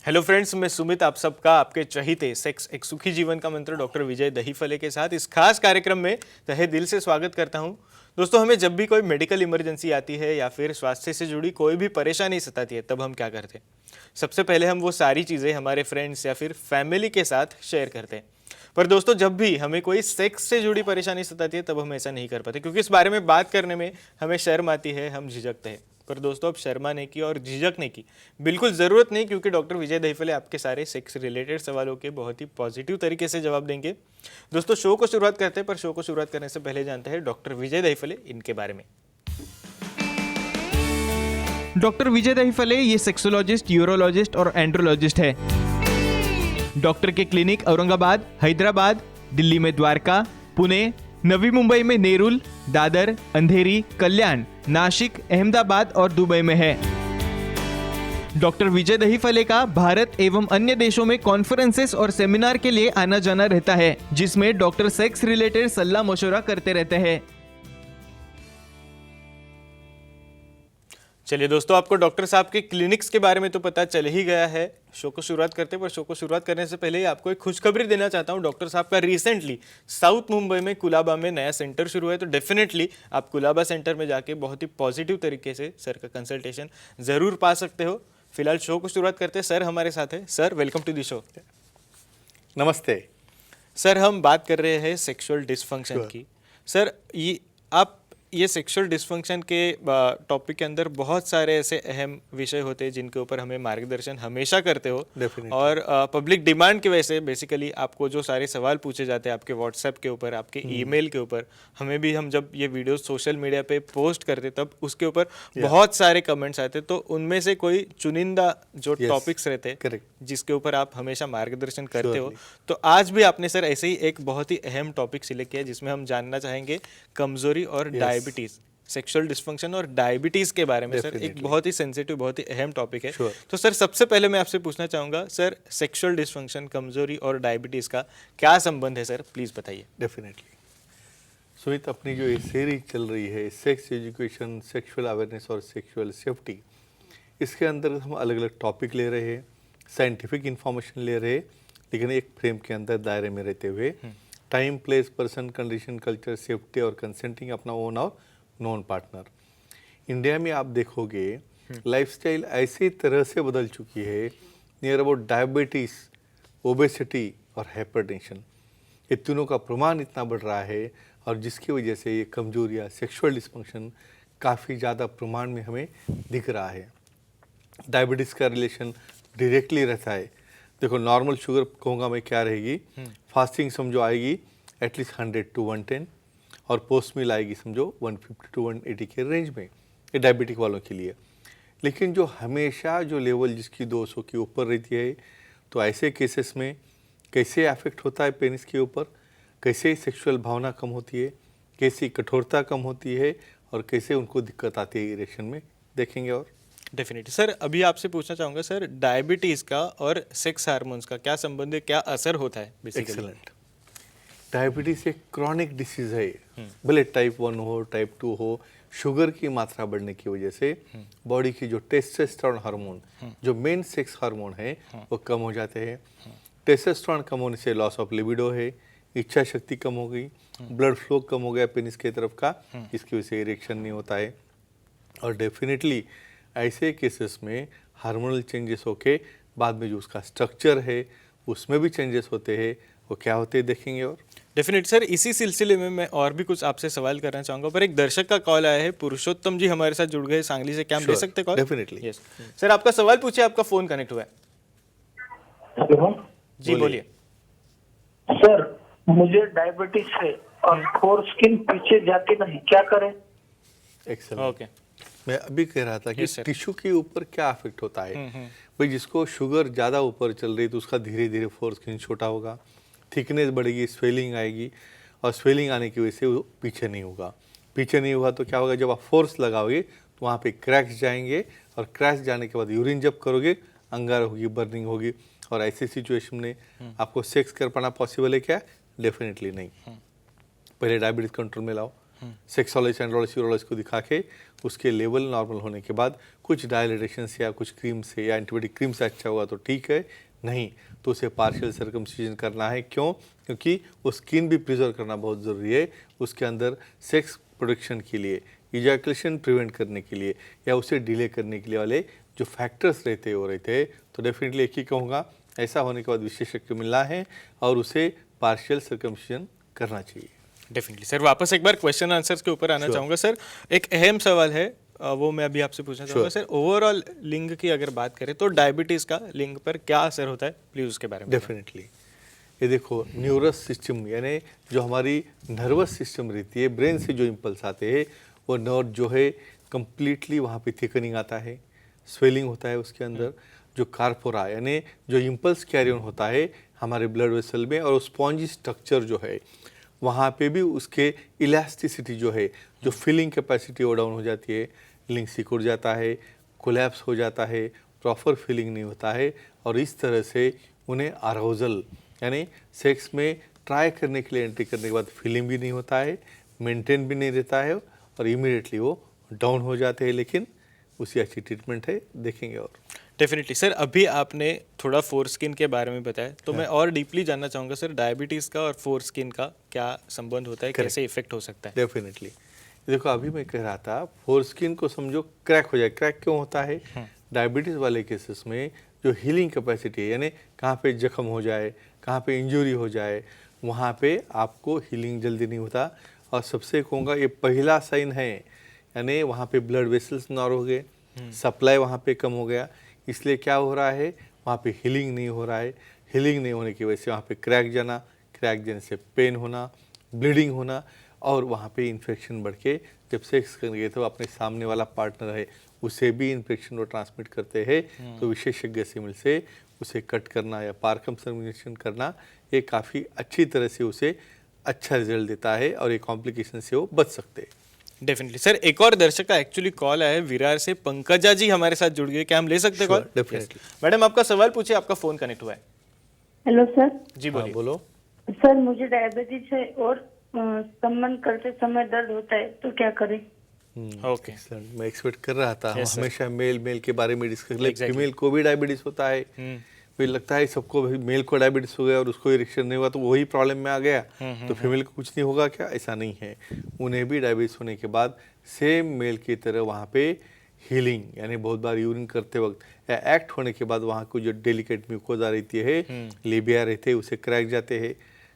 Hello friends, मैं सुमित आप सबका आपके चहीते सेक्स एक सुखी जीवन का मंत्र डॉक्टर विजय दहीफले के साथ इस खास कार्यक्रम में तहे दिल से स्वागत करता हूं। दोस्तों, हमें जब भी कोई मेडिकल इमरजेंसी आती है या फिर स्वास्थ्य से जुड़ी कोई भी परेशानी सताती है, तब हम क्या करते हैं? सबसे पहले हम वो सारी चीज़ें हमारे फ्रेंड्स या फिर फैमिली के साथ शेयर करते हैं। पर दोस्तों, जब भी हमें कोई सेक्स से जुड़ी परेशानी सताती है, तब हम ऐसा नहीं कर पाते, क्योंकि इस बारे में बात करने में हमें शर्म आती है, हम झिझकते हैं। पर दोस्तों, अब शर्माने की और झिझकने की बिल्कुल ज़रूरत नहीं, क्योंकि डॉक्टर विजय दहीफले आपके सारे सेक्स रिलेटेड सवालों के बहुत ही पॉजिटिव तरीके से जवाब देंगे। दोस्तों, शो को शुरुआत करते हैं, पर शो को शुरुआत करने से पहले जानते हैं डॉक्टर विजय दहीफले इनके बारे में। डॉक्टर विजय दहीफले ये सेक्सोलॉजिस्ट, यूरोलॉजिस्ट और एंड्रोलॉजिस्ट है। डॉक्टर के क्लिनिक औरंगाबाद, हैदराबाद, दिल्ली में द्वारका, पुणे, नवी मुंबई में नेरुल, दादर, अंधेरी, कल्याण, नासिक, अहमदाबाद और दुबई में है। डॉक्टर विजय दहीफले का भारत एवं अन्य देशों में कॉन्फ्रेंसेस और सेमिनार के लिए आना जाना रहता है, जिसमें डॉक्टर सेक्स रिलेटेड सलाह मशवरा करते रहते हैं। चलिए दोस्तों, आपको डॉक्टर साहब के क्लिनिक्स के बारे में तो पता चल ही गया है। शो को शुरुआत करते हैं, पर शो को शुरुआत करने से पहले आपको एक खुशखबरी देना चाहता हूं। डॉक्टर साहब का रिसेंटली साउथ मुंबई में कुलाबा में नया सेंटर शुरू है, तो डेफिनेटली आप कुलाबा सेंटर में जाके बहुत ही पॉजिटिव तरीके से सर का कंसल्टेशन ज़रूर पा सकते हो। फिलहाल शो को शुरुआत करते हैं। सर हमारे साथ है। Sir, welcome to the show. नमस्ते सर, हम बात कर रहे हैं सेक्सुअल डिसफंक्शन की। सर, ये सेक्सुअल डिसफंक्शन के टॉपिक के अंदर बहुत सारे ऐसे अहम विषय होते हैं जिनके ऊपर हमें मार्गदर्शन हमेशा करते हो। Definitely. और पब्लिक डिमांड की वजह से बेसिकली आपको जो सारे सवाल पूछे जाते हैं आपके व्हाट्सएप के ऊपर, आपके ईमेल के ऊपर, हमें भी हम जब ये वीडियो सोशल मीडिया पे पोस्ट करते तब उसके ऊपर बहुत सारे कमेंट्स आते, तो उनमें से कोई चुनिंदा जो टॉपिक्स रहते हैं जिसके ऊपर आप हमेशा मार्गदर्शन करते हो, तो आज भी आपने सर ऐसे ही एक बहुत ही अहम टॉपिक सिलेक्ट किया जिसमें हम जानना चाहेंगे कमजोरी और डायबिटीज, सेक्सुअल डिसफंक्शन और डायबिटीज के बारे में। सर, एक बहुत ही सेंसिटिव, बहुत ही अहम टॉपिक है। तो सर, सबसे पहले मैं आपसे पूछना चाहूंगा, सर सेक्सुअल डिसफंक्शन, कमजोरी और डायबिटीज का क्या संबंध है सर? प्लीज बताइए। डेफिनेटली सुमित, अपनी जो ये सीरीज चल रही है सेक्स एजुकेशन, सेक्सुअल अवेयरनेस और सेक्सुअल सेफ्टी, इसके अंदर हम अलग अलग टॉपिक ले रहे हैं, साइंटिफिक इंफॉर्मेशन ले रहे हैं, लेकिन एक फ्रेम के अंदर दायरे में रहते हुए time, place, person, condition, culture, safety और कंसेंटिंग अपना ओन और नॉन पार्टनर। इंडिया में आप देखोगे लाइफस्टाइल ऐसी तरह से बदल चुकी है, नियर अबाउट डायबिटीज़, ओबेसिटी और हाइपरटेंशन, ये तीनों का प्रमाण इतना बढ़ रहा है, और जिसकी वजह से ये कमजोरियाँ, सेक्सुअल डिसफंक्शन काफ़ी ज़्यादा प्रमाण में हमें दिख रहा है। डायबिटीज़ का रिलेशन डायरेक्टली रहता है। देखो, नॉर्मल शुगर कहूँगा मैं क्या रहेगी, फास्टिंग समझो आएगी एटलीस्ट 100 to 110, और पोस्ट मील आएगी समझो 150 to 180 के रेंज में, ये डायबिटिक वालों के लिए। लेकिन जो हमेशा जो लेवल जिसकी 200 के ऊपर रहती है, तो ऐसे केसेस में कैसे अफेक्ट होता है पेनिस के ऊपर, कैसे सेक्सुअल भावना कम होती है, कैसी कठोरता कम होती है, और कैसे उनको दिक्कत आती है इरेक्शन में, देखेंगे। और डेफिनेटली सर, अभी आपसे पूछना चाहूंगा सर, डायबिटीज का और सेक्स हार्मोन्स का क्या संबंध है, क्या असर होता है बेसिकली? एक्सेलेंट। डायबिटीज एक क्रॉनिक डिसीज है, भले टाइप 1 हो, टाइप 2 हो, शुगर की मात्रा बढ़ने की वजह से बॉडी की जो टेस्टोस्टेरोन हार्मोन, जो मेन सेक्स हार्मोन है, वो कम हो जाते हैं। टेस्टोस्टेरोन कम होने से लॉस ऑफ लिबिडो है, इच्छा शक्ति कम हो गई, ब्लड फ्लो कम हो गया पेनिस की तरफ का, जिसकी वजह से इरेक्शन नहीं होता है। और डेफिनेटली ऐसे केसेस में हार्मोनल चेंजेस होके बाद में जो उसका स्ट्रक्चर है उसमें भी चेंजेस होते हैं, वो क्या होते हैं देखेंगे। और डेफिनेट सर, इसी सिलसिले में मैं और भी कुछ आपसे सवाल करना चाहूंगा, पर एक दर्शक का कॉल आया है, पुरुषोत्तम जी हमारे साथ जुड़ गए सांगली से, क्या हम ले सकते हैं कॉल? डेफिनेटली। यस सर, आपका सवाल पूछिए, आपका फोन कनेक्ट हुआ है। हेलो जी बोलिए। सर, मुझे डायबिटीज है और फोरस्किन पीछे जाती नहीं, क्या करें? एक्सेलेंट। ओके, मैं अभी कह रहा था कि Yes, sir. टिश्यू के ऊपर क्या अफेक्ट होता है। भाई, जिसको शुगर ज़्यादा ऊपर चल रही है तो उसका धीरे धीरे फोरस्किन छोटा होगा, थिकनेस बढ़ेगी, स्वेलिंग आएगी, और स्वेलिंग आने की वजह से वो पीछे नहीं होगा। पीछे नहीं हुआ तो क्या होगा, जब आप फोर्स लगाओगे तो वहाँ पे क्रैक्स जाएंगे, और क्रैक्स जाने के बाद यूरिन जब करोगे अंगार होगी, बर्निंग होगी, और ऐसी सिचुएशन में आपको सेक्स कर पाना पॉसिबल है क्या? डेफिनेटली नहीं। पहले डायबिटीज कंट्रोल में लाओ, सेक्सोलॉजिस्ट, एंड्रोलॉजिस्ट, यूरोलॉजिस्ट को दिखा के उसके लेवल नॉर्मल होने के बाद कुछ डायलिटेशन से या कुछ क्रीम से या एंटीबायोटिक क्रीम से अच्छा हुआ तो ठीक है, नहीं तो उसे पार्शियल सर्कमसिजन करना है। क्यों? क्योंकि वो स्किन भी प्रिजर्व करना बहुत ज़रूरी है, उसके अंदर सेक्स प्रोडक्शन के लिए, इजैकुलेशन प्रिवेंट करने के लिए या उसे डिले करने के लिए वाले जो फैक्टर्स रहते हो रहे थे। तो डेफिनेटली एक ही कहूँगा, ऐसा होने के बाद विशेषज्ञ मिलना है और उसे पार्शियल सर्कमसिजन करना चाहिए। डेफिनेटली सर, वापस एक बार क्वेश्चन आंसर्स के ऊपर आना चाहूँगा सर। एक अहम सवाल है, वो मैं अभी आपसे पूछना चाहूँगा सर। ओवरऑल लिंग की अगर बात करें तो डायबिटीज़ का लिंग पर क्या असर होता है, प्लीज़ उसके बारे में। डेफिनेटली ये देखो, न्यूरस सिस्टम यानी जो हमारी नर्वस सिस्टम रहती है, ब्रेन से जो इम्पल्स आते हैं वो नर्व जो है कंप्लीटली वहाँ पे थिकनिंग आता है, स्वेलिंग होता है उसके अंदर। जो कार्पोरा यानी जो इम्पल्स कैरी ऑन होता है हमारे ब्लड वेसल में, और स्पॉन्जी स्ट्रक्चर जो है वहाँ पे भी उसके इलास्टिसिटी जो है, जो फीलिंग कैपेसिटी वो डाउन हो जाती है, लिंग सिकुड़ जाता है, कोलैप्स हो जाता है, प्रॉपर फीलिंग नहीं होता है, और इस तरह से उन्हें अराउजल यानी सेक्स में ट्राई करने के लिए एंट्री करने के बाद फीलिंग भी नहीं होता है, मेंटेन भी नहीं रहता है, और इमीडिएटली वो डाउन हो जाते हैं। लेकिन उसी अच्छी ट्रीटमेंट है, देखेंगे। और डेफिनेटली सर, अभी आपने थोड़ा फोर स्किन के बारे में बताया, तो मैं और डीपली जानना चाहूँगा सर, डायबिटीज़ का और फोर स्किन का क्या संबंध होता है, कैसे इफेक्ट हो सकता है। डेफिनेटली देखो, अभी मैं कह रहा था फोर स्किन को समझो क्रैक हो जाए। क्रैक क्यों होता है? डायबिटीज़ वाले केसेस में जो हीलिंग कैपेसिटी है, यानी कहाँ पे जख्म हो जाए, कहाँ पे इंजरी हो जाए, वहाँ पे आपको हीलिंग जल्दी नहीं होता। और सबसे कहूँगा ये पहला साइन है, यानी वहाँ पे ब्लड वेसल्स नॉर हो गए, सप्लाई वहाँ पे कम हो गया, इसलिए क्या हो रहा है, वहाँ पे हीलिंग नहीं हो रहा है। हीलिंग नहीं होने की वजह से वहाँ पे क्रैक जाना, क्रैक जाने से पेन होना, ब्लीडिंग होना, और वहाँ पे इन्फेक्शन बढ़ के जब सेक्स करेंगे तो अपने सामने वाला पार्टनर है उसे भी इन्फेक्शन वो ट्रांसमिट करते हैं। तो विशेषज्ञ से मिल से उसे कट करना या पार्कमसर्कुलेशन करना, ये काफ़ी अच्छी तरह से उसे अच्छा रिजल्ट देता है और ये कॉम्प्लिकेशन से वो बच सकते हैं। डेफिनेटली सर, एक और दर्शक का एक्चुअली कॉल आया है विरार से, पंकजा जी हमारे साथ जुड़ गए, क्या हम ले सकते हैं कॉल? डेफिनेटली। मैडम आपका सवाल पूछिए, आपका फोन कनेक्ट हुआ है। Hello sir. जी बोलिए। बोलो। सर मुझे डायबिटीज है और संबंध करते समय दर्द होता है, तो क्या करें? ओके, मैं एक्सपेक्ट कर रहा था, Yes, हम हमेशा मेल के बारे में डिस्कस करें। Exactly. फीमेल को भी डायबिटीज होता है, मुझे लगता है सबको मेल को डायबिटीज हो गया और उसको इरेक्शन नहीं हुआ तो वही प्रॉब्लम में आ गया, तो फीमेल को कुछ नहीं होगा क्या? ऐसा नहीं है, उन्हें भी डायबिटीज होने के बाद सेम मेल की तरह वहाँ पे हीलिंग यानी बहुत बार यूरिन करते वक्त या एक्ट होने के बाद वहाँ को जो डेलिकेट म्यूकोजा रहती है, लेबिया रहते हैं, उसे क्रैक जाते हैं।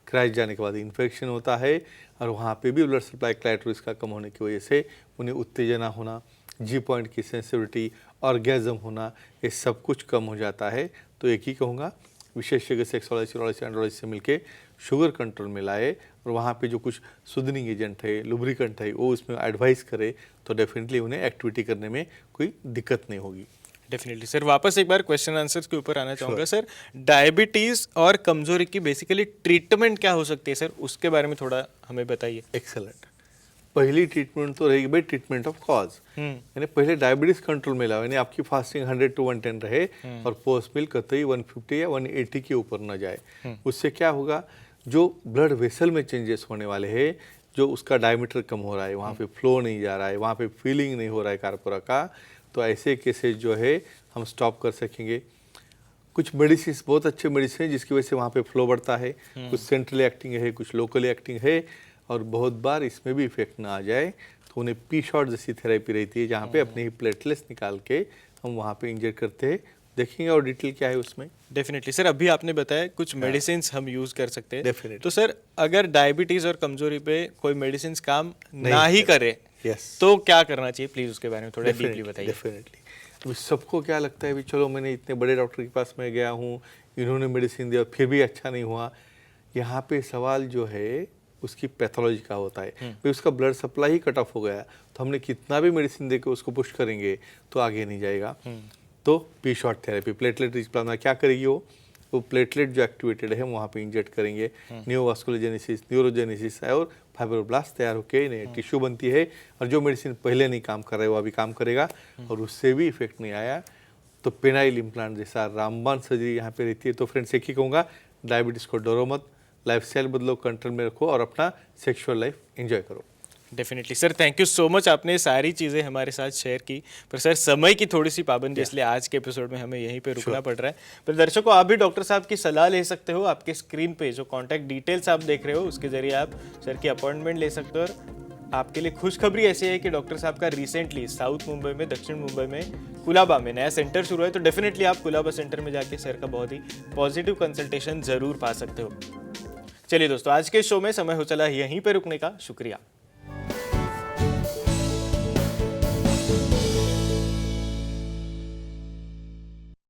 क्रैक जाने के बाद इन्फेक्शन होता है और वहाँ पे भी ब्लड सप्लाई क्लाइटोरिस का कम होने की वजह से उन्हें उत्तेजना होना, जी पॉइंट की सेंसिटिविटी, ऑर्गेजम होना, ये सब कुछ कम हो जाता है। तो एक ही कहूँगा, विशेषज्ञ सेक्सोलॉजिस्ट, यूरोलॉजिस्ट, एंड्रोलॉजिस्ट से मिलके शुगर कंट्रोल में लाए और वहाँ पे जो कुछ सुदनिंग एजेंट है, लुब्रिकेंट है, वो उसमें एडवाइस करे तो डेफिनेटली उन्हें एक्टिविटी करने में कोई दिक्कत नहीं होगी। डेफिनेटली सर, वापस एक बार क्वेश्चन आंसर्स के ऊपर आना चाहूँगा सर। डायबिटीज़ और कमजोरी की बेसिकली ट्रीटमेंट क्या हो सकती है सर, उसके बारे में थोड़ा हमें बताइए। एक्सेलेंट। पहली ट्रीटमेंट तो रहेगी भाई ट्रीटमेंट ऑफ कॉज, यानी पहले डायबिटीज कंट्रोल में लाओ, यानी आपकी फास्टिंग 100 to 110 रहे और पोस्ट मील कतई 150 या 180 के ऊपर न जाए। उससे क्या होगा, जो ब्लड वेसल में चेंजेस होने वाले हैं, जो उसका डायमीटर कम हो रहा है, वहाँ पे फ्लो नहीं जा रहा है, वहाँ पे फीलिंग नहीं हो रहा है कार्पोरा का, तो ऐसे केसेस जो है हम स्टॉप कर सकेंगे। कुछ मेडिसिन, बहुत अच्छे मेडिसिन जिसकी वजह से वहाँ पे फ्लो बढ़ता है, कुछ सेंट्रली एक्टिंग है, कुछ लोकली एक्टिंग है, और बहुत बार इसमें भी इफेक्ट ना आ जाए तो उन्हें पी शॉट जैसी थेरेपी रहती है जहाँ पे अपने ही प्लेटलेट्स निकाल के हम वहाँ पे इंजेक्ट करते हैं। देखेंगे और डिटेल क्या है उसमें। डेफिनेटली सर, अभी आपने बताया कुछ मेडिसिन हम यूज कर सकते हैं। Definitely. तो सर, अगर डायबिटीज और कमजोरी पे कोई मेडिसिन काम ना ही करे Yes. तो क्या करना चाहिए, प्लीज उसके बारे में थोड़ा डीपली बताइए। डेफिनेटली। तो सबको क्या लगता है भी चलो मैंने इतने बड़े डॉक्टर के पास में गया हूँ, इन्होंने मेडिसिन दिया फिर भी अच्छा नहीं हुआ। यहाँ पे सवाल जो है उसकी पैथोलॉजी का होता है। भाई उसका ब्लड सप्लाई ही कट ऑफ हो गया तो हमने कितना भी मेडिसिन देकर उसको पुश करेंगे तो आगे नहीं जाएगा। तो P shot therapy, platelet rich plasma क्या करेगी, वो प्लेटलेट जो एक्टिवेटेड है वहाँ पे इंजेक्ट करेंगे, न्यूरोवास्कुलरजेनेसिस, न्यूरोजेनेसिस और फाइब्रोब्लास्ट तैयार होकर नए टिश्यू बनती है, और जो मेडिसिन पहले नहीं काम कर रहा है वो अभी काम करेगा, और उससे भी इफेक्ट नहीं आया तो पेनाइल इम्प्लांट जैसा रामबाण सर्जरी यहाँ पे रहती है। तो फ्रेंड्स एक ही कहूँगा, डायबिटीज़ को डरो मत, लाइफस्टाइल बदलो, कंट्रोल में रखो और अपना सेक्सुअल लाइफ एंजॉय करो। Definitely sir, thank you so much, आपने सारी चीज़ें हमारे साथ शेयर की। पर सर समय की थोड़ी सी पाबंदी, इसलिए आज के एपिसोड में हमें यहीं पे रुकना पड़ रहा है। पर दर्शकों, आप भी डॉक्टर साहब की सलाह ले सकते हो। आपके स्क्रीन पे जो कॉन्टैक्ट डिटेल्स आप देख रहे हो उसके जरिए आप सर की अपॉइंटमेंट ले सकते हो। और आपके लिए खुशखबरी ऐसी है कि डॉक्टर साहब का रिसेंटली साउथ मुंबई में, दक्षिण मुंबई में कुलाबा में नया सेंटर शुरू है, तो डेफिनेटली आप कुलाबा सेंटर में जाके सर का बहुत ही पॉजिटिव कंसल्टेशन जरूर पा सकते हो। चलिए दोस्तों, आज के शो में समय हो चला यहीं पे रुकने का। शुक्रिया।